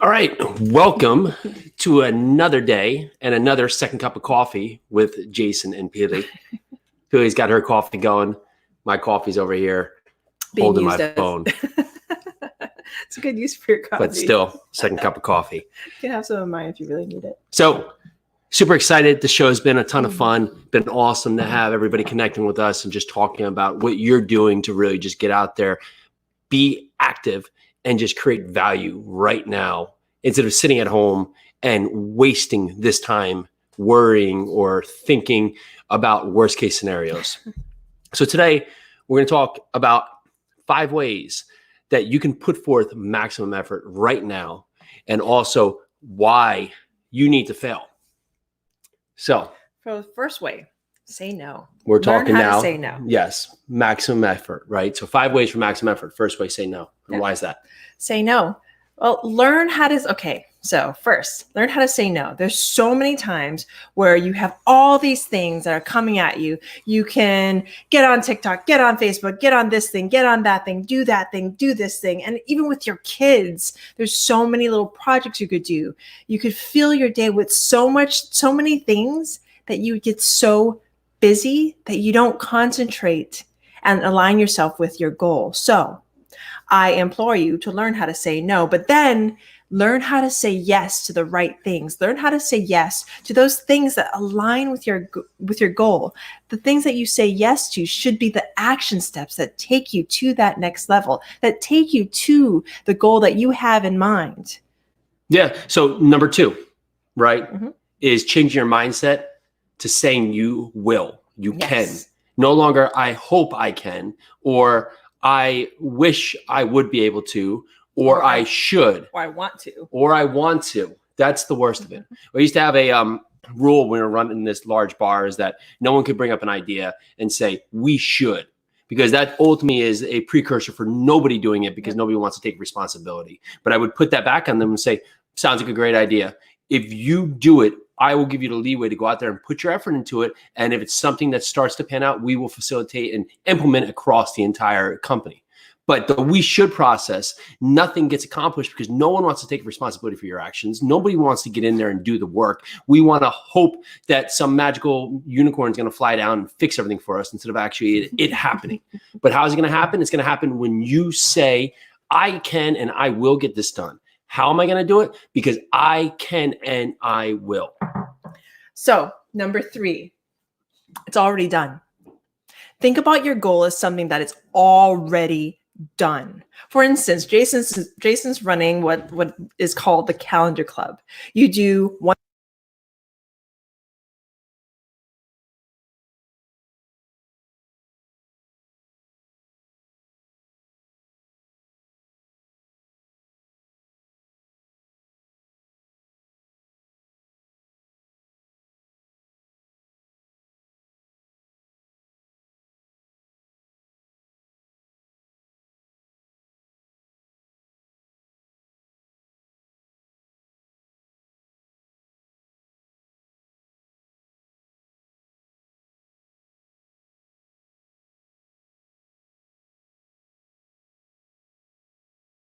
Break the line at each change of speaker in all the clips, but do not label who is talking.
All right, welcome to another day and another second cup of coffee with Jason and Pili. Pili's got her coffee going. My coffee's over here holding my phone.
It's a good use for your coffee.
But still, second cup of coffee.
You can have some of mine if you really need it.
So, super excited. The show's been a ton of fun. Been awesome to have everybody connecting with us and just talking about what you're doing to really just get out there, be active, and just create value right now instead of sitting at home and wasting this time worrying or thinking about worst case scenarios. So today we're going to talk about 5 ways that you can put forth maximum effort right now and also why you need to fail. So
for the first way, say no.
We're talking now.
To say no.
Yes, maximum effort, right? So 5 ways for maximum effort. First way, say no. And why is that?
Say no. Well, learn how to, okay. So first, learn how to say no. There's so many times where you have all these things that are coming at you. You can get on TikTok, get on Facebook, get on this thing, get on that thing, do that thing, do this thing. And even with your kids, there's so many little projects you could do. You could fill your day with so many things that you get so busy that you don't concentrate and align yourself with your goal. So I implore you to learn how to say no, but then learn how to say yes to the right things. Learn how to say yes to those things that align with your goal. The things that you say yes to should be the action steps that take you to that next level, that take you to the goal that you have in mind.
Yeah. So number 2, right, is changing your mindset to saying you will, you can. No longer, I hope I can, or I wish I would be able to, or I should.
Or I want to.
Or I want to. That's the worst of it. We used to have a rule when we were running this large bar is that no one could bring up an idea and say, we should. Because that ultimately is a precursor for nobody doing it because nobody wants to take responsibility. But I would put that back on them and say, sounds like a great idea. If you do it, I will give you the leeway to go out there and put your effort into it. And if it's something that starts to pan out, we will facilitate and implement across the entire company. But the we should process, nothing gets accomplished because no one wants to take responsibility for your actions. Nobody wants to get in there and do the work. We want to hope that some magical unicorn is going to fly down and fix everything for us instead of actually it happening. But how is it going to happen? It's going to happen when you say, I can and I will get this done. How am I going to do it? Because I can and I will.
So number 3, it's already done. Think about your goal as something that is already done. For instance, Jason's running what is called the Calendar Club. You do one.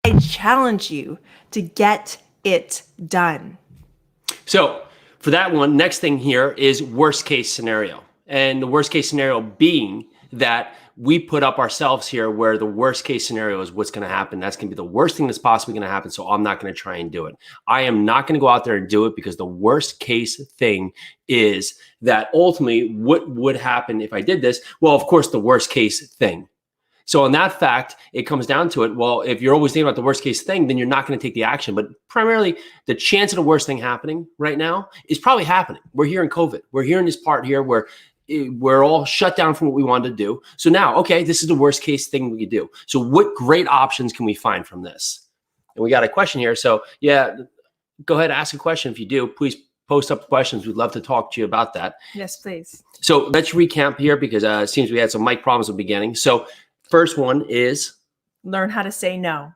I challenge you to get it done.
So for that one, next thing here is worst case scenario. And the worst case scenario being that we put up ourselves here where the worst case scenario is what's going to happen. That's going to be the worst thing that's possibly going to happen. So I'm not going to try and do it. I am not going to go out there and do it because the worst case thing is that ultimately what would happen if I did this? Well, of course, the worst case thing. So on that fact, it comes down to it. Well, if you're always thinking about the worst case thing, then you're not going to take the action. But primarily, the chance of the worst thing happening right now is probably happening. We're here in COVID. We're here in this part here where we're all shut down from what we wanted to do. So now, okay, this is the worst case thing we could do. So what great options can we find from this? And we got a question here. So yeah, go ahead, ask a question. If you do, please post up questions. We'd love to talk to you about that.
Yes, please.
So let's recap here because it seems we had some mic problems at the beginning. So first one is
learn how to say no.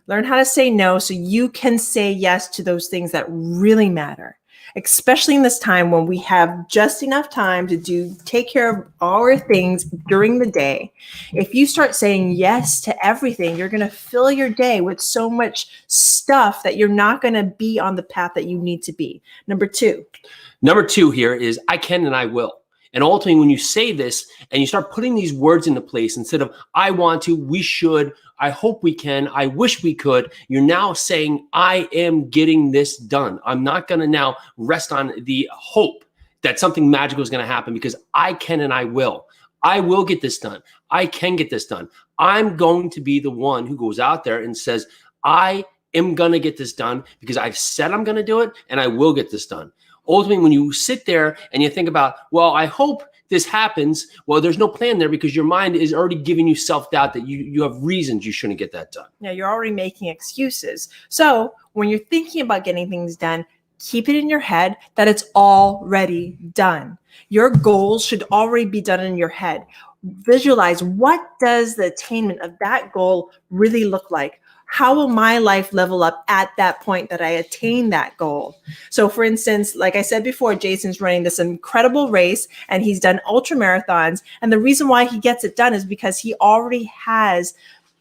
Learn how to say no so you can say yes to those things that really matter. especially in this time when we have just enough time to take care of all our things during the day. If you start saying yes to everything, you're going to fill your day with so much stuff that you're not going to be on the path that you need to be. Number two
here is I can and I will. And ultimately, when you say this and you start putting these words into place, instead of I want to, we should, I hope we can, I wish we could, you're now saying I am getting this done. I'm not going to now rest on the hope that something magical is going to happen, because I can and I will. I will get this done. I can get this done. I'm going to be the one who goes out there and says, I am going to get this done because I've said I'm going to do it, and I will get this done. Ultimately, when you sit there and you think about, well, I hope this happens, well, there's no plan there, because your mind is already giving you self-doubt that you have reasons you shouldn't get that done.
Yeah, you're already making excuses. So when you're thinking about getting things done, keep it in your head that it's already done. Your goals should already be done in your head. Visualize, what does the attainment of that goal really look like? How will my life level up at that point that I attain that goal? So for instance, like I said before, Jason's running this incredible race and he's done ultra marathons. And the reason why he gets it done is because he already has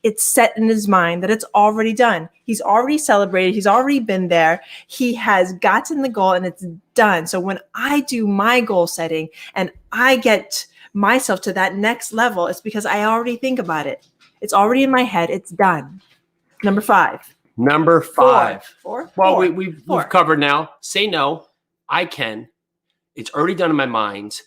it set in his mind that it's already done. He's already celebrated. He's already been there. He has gotten the goal and it's done. So when I do my goal setting and I get myself to that next level, it's because I already think about it. It's already in my head. It's done. Number five.
Well, we've covered now. Say no. I can. It's already done in my mind.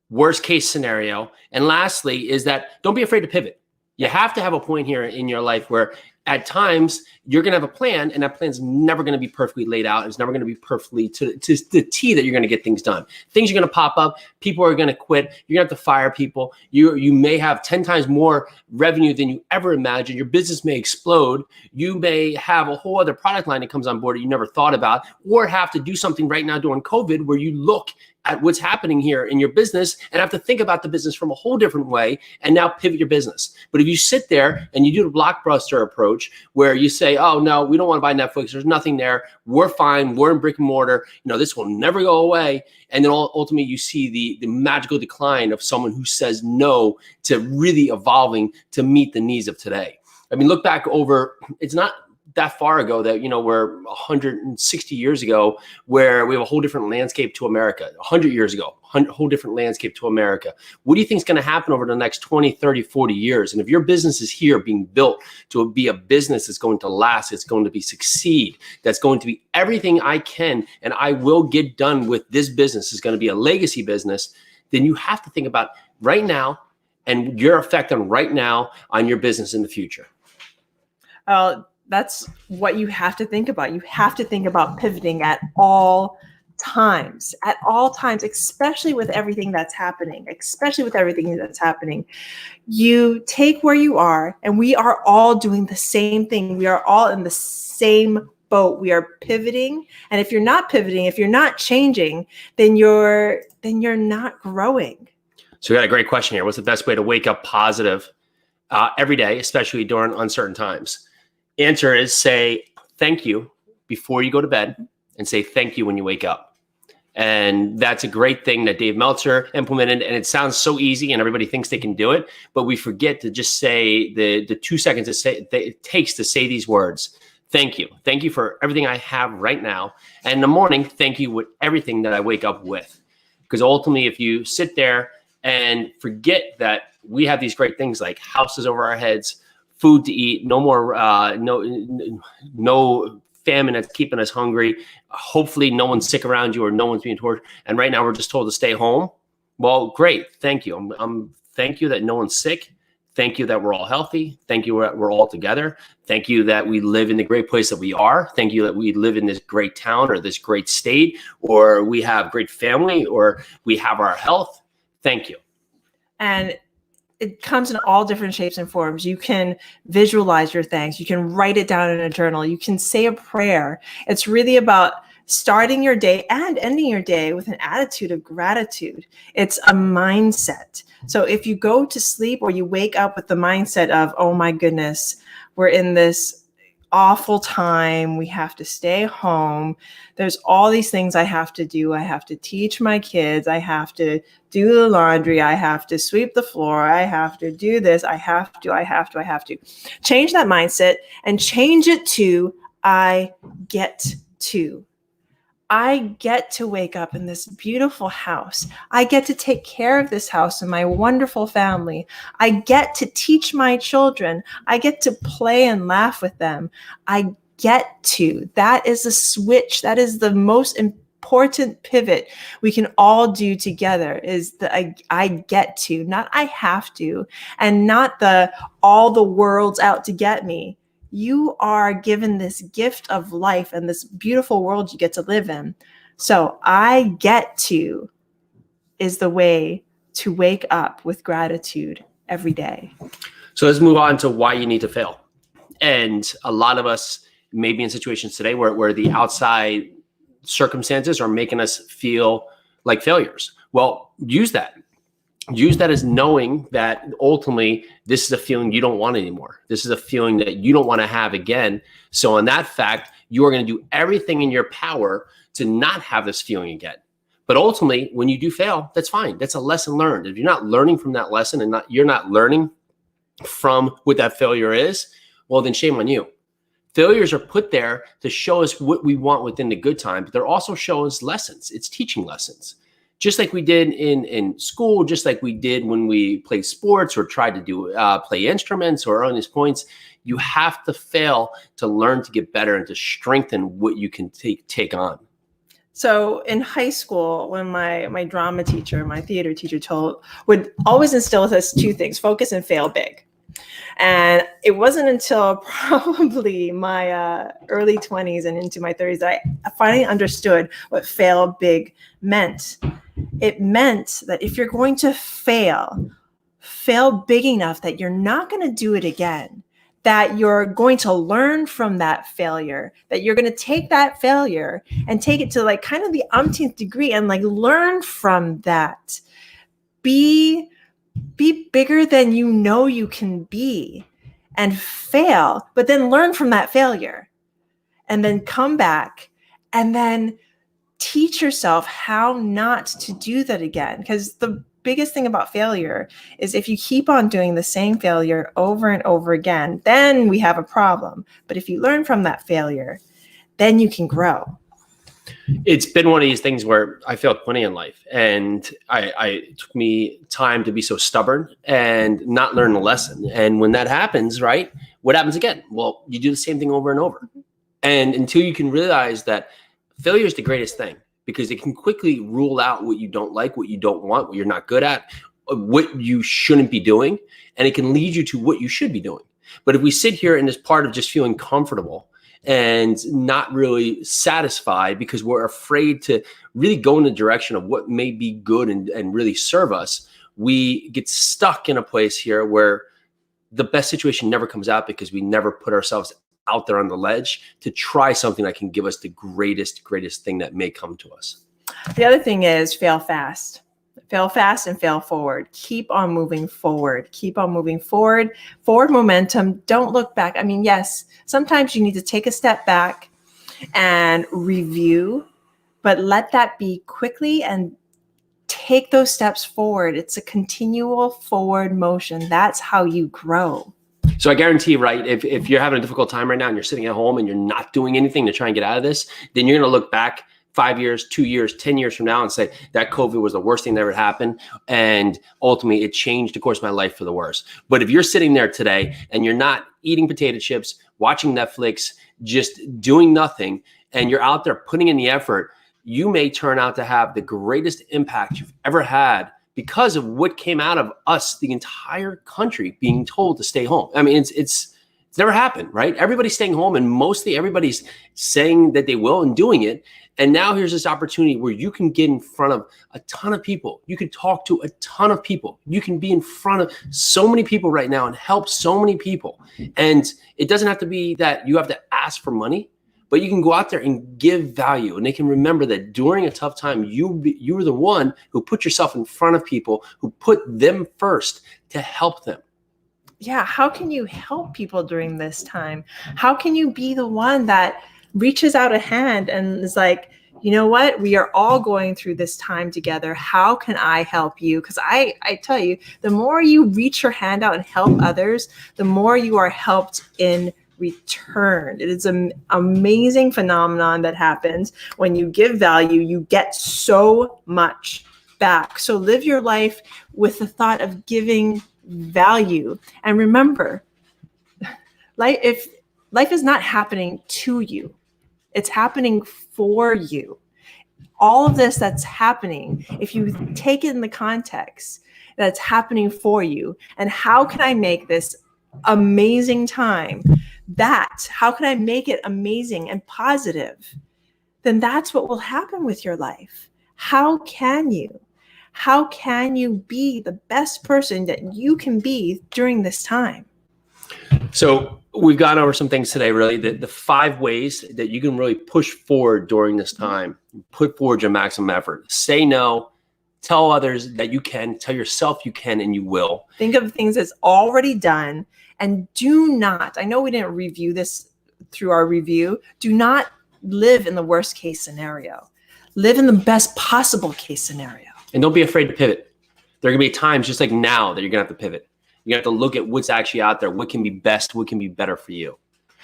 Worst case scenario. And lastly is that don't be afraid to pivot. You have to have a point here in your life where at times you're going to have a plan, and that plan's never going to be perfectly laid out. It's never going to be perfectly to the T that you're going to get things done. Things are going to pop up. People are going to quit. You're going to have to fire people. You may have 10 times more revenue than you ever imagined. Your business may explode. You may have a whole other product line that comes on board that you never thought about, or have to do something right now during COVID where you look at what's happening here in your business and have to think about the business from a whole different way and now pivot your business. But if you sit there and you do the blockbuster approach where you say, oh no, we don't want to buy Netflix, there's nothing there, we're fine, we're in brick and mortar, this will never go away. And then ultimately you see the magical decline of someone who says no to really evolving to meet the needs of today. I mean, look back over, it's not that far ago that, we're 160 years ago, where we have a whole different landscape to America. 100 years ago, a whole different landscape to America. What do you think is going to happen over the next 20, 30, 40 years? And if your business is here being built to be a business that's going to last, it's going to be succeed, that's going to be everything I can and I will get done with this business is going to be a legacy business, then you have to think about right now and your effect on right now on your business in the future.
That's what you have to think about. You have to think about pivoting at all times, especially with everything that's happening, You take where you are, and we are all doing the same thing. We are all in the same boat. We are pivoting. And if you're not pivoting, if you're not changing, then you're not growing.
So we got a great question here. What's the best way to wake up positive every day, especially during uncertain times? Answer is say thank you before you go to bed and say thank you when you wake up. And that's a great thing that Dave Meltzer implemented. And it sounds so easy and everybody thinks they can do it, but we forget to just say the 2 seconds it takes to say these words. Thank you. Thank you for everything I have right now. And in the morning, thank you with everything that I wake up with. Because ultimately, if you sit there and forget that we have these great things like houses over our heads, food to eat, no more, no famine that's keeping us hungry. Hopefully no one's sick around you or no one's being tortured. And right now we're just told to stay home. Well, great. Thank you. Thank you that no one's sick. Thank you that we're all healthy. Thank you that we're all together. Thank you that we live in the great place that we are. Thank you that we live in this great town or this great state, or we have great family, or we have our health. Thank you.
And it comes in all different shapes and forms. You can visualize your thanks. You can write it down in a journal. You can say a prayer. It's really about starting your day and ending your day with an attitude of gratitude. It's a mindset. So if you go to sleep or you wake up with the mindset of, oh my goodness, we're in this awful time. We have to stay home. There's all these things I have to do. I have to teach my kids. I have to do the laundry. I have to sweep the floor. I have to do this. I have to. Change that mindset and change it to I get to. I get to wake up in this beautiful house. I get to take care of this house and my wonderful family. I get to teach my children. I get to play and laugh with them. I get to. That is a switch. That is the most important pivot we can all do together, is the I get to, not I have to, and not the all the world's out to get me. You are given this gift of life and this beautiful world you get to live in. So I get to is the way to wake up with gratitude every day.
So let's move on to why you need to fail. And a lot of us may be in situations today where the outside circumstances are making us feel like failures. Well, use that. Use that as knowing that ultimately this is a feeling you don't want anymore. This is a feeling that you don't want to have again. So on that fact, you are going to do everything in your power to not have this feeling again. But ultimately, when you do fail, that's fine. That's a lesson learned. If you're not learning from that lesson and you're not learning from what that failure is, well, then shame on you. Failures are put there to show us what we want within the good time, but they're also showing us lessons. It's teaching lessons. Just like we did in school, just like we did when we played sports or tried to do play instruments or earn these points, you have to fail to learn to get better and to strengthen what you can take on.
So in high school, when my drama teacher, my theater teacher would always instill with us two things: focus and fail big. And it wasn't until probably my early 20s and into my 30s that I finally understood what fail big meant. It meant that if you're going to fail big enough that you're not going to do it again, that you're going to learn from that failure, that you're going to take that failure and take it to like kind of the umpteenth degree and like learn from that. Be bigger than you know you can be and fail, but then learn from that failure and then come back and then teach yourself how not to do that again. Because the biggest thing about failure is if you keep on doing the same failure over and over again, then we have a problem. But if you learn from that failure, then you can grow.
It's been one of these things where I failed plenty in life, and it took me time to be so stubborn and not learn the lesson. And when that happens, right, what happens again? Well, you do the same thing over and over. And until you can realize that failure is the greatest thing, because it can quickly rule out what you don't like, what you don't want, what you're not good at, what you shouldn't be doing, and it can lead you to what you should be doing. But if we sit here in this part of just feeling comfortable and not really satisfied because we're afraid to really go in the direction of what may be good and really serve us, we get stuck in a place here where the best situation never comes out because we never put ourselves out there on the ledge to try something that can give us the greatest thing that may come to us.
The other thing is fail fast. Fail fast and fail forward. Keep on moving forward. Keep on moving forward. Forward momentum. Don't look back. I mean, yes, sometimes you need to take a step back and review, but let that be quickly and take those steps forward. It's a continual forward motion. That's how you grow.
So I guarantee, right, if you're having a difficult time right now and you're sitting at home and you're not doing anything to try and get out of this, then you're going to look back 5 years, 2 years, 10 years from now and say that COVID was the worst thing that ever happened. And ultimately it changed the course of my life for the worse. But if you're sitting there today and you're not eating potato chips, watching Netflix, just doing nothing, and you're out there putting in the effort, you may turn out to have the greatest impact you've ever had because of what came out of us, the entire country being told to stay home. I mean, it's never happened, right? Everybody's staying home and mostly everybody's saying that they will and doing it. And now here's this opportunity where you can get in front of a ton of people. You can talk to a ton of people. You can be in front of so many people right now and help so many people. And it doesn't have to be that you have to ask for money, but you can go out there and give value. And they can remember that during a tough time, you were the one who put yourself in front of people, who put them first to help them.
how can you help people during this time? How can you be the one that reaches out a hand and is like, you know what, we are all going through this time together. How can I help you? Because I tell you, the more you reach your hand out and help others, the more you are helped in return. It is an amazing phenomenon that happens when you give value. You get so much back. So live your life with the thought of giving value. And remember, life is not happening to you, it's happening for you. All of this that's happening, if you take it in the context that's happening for you, and how can I make this amazing time, how can I make it amazing and positive, then that's what will happen with your life. How can you be the best person that you can be during this time?
So we've gone over some things today, really, the 5 ways that you can really push forward during this time, put forward your maximum effort. Say no, tell others that you can, tell yourself you can, and you will.
Think of things that's already done, and do not, I know we didn't review this through our review, do not live in the worst case scenario. Live in the best possible case scenario.
And don't be afraid to pivot. There are going to be times just like now that you're going to have to pivot. You have to look at what's actually out there, what can be best, what can be better for you.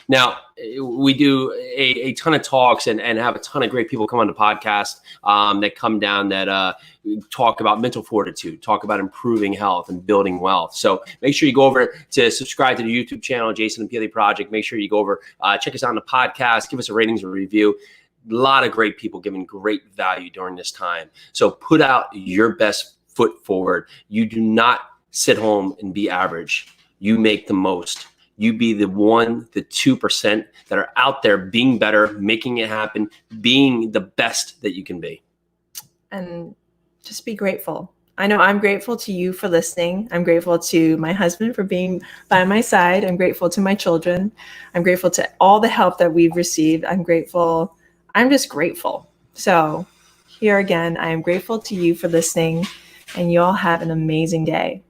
Now, we do a ton of talks and have a ton of great people come on the podcast that come down that talk about mental fortitude, talk about improving health and building wealth. So make sure you go over to subscribe to the YouTube channel, Jason and Peely Project. Make sure you go over, check us out on the podcast, give us a ratings and review. A lot of great people giving great value during this time. So put out your best foot forward. You do not sit home and be average. You make the most. You be the 2% that are out there being better, making it happen, being the best that you can be.
And just be grateful. I know I'm grateful to you for listening. I'm grateful to my husband for being by my side. I'm grateful to my children. I'm grateful to all the help that we've received. I'm just grateful. So here again, I am grateful to you for listening, and you all have an amazing day.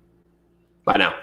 Bye now.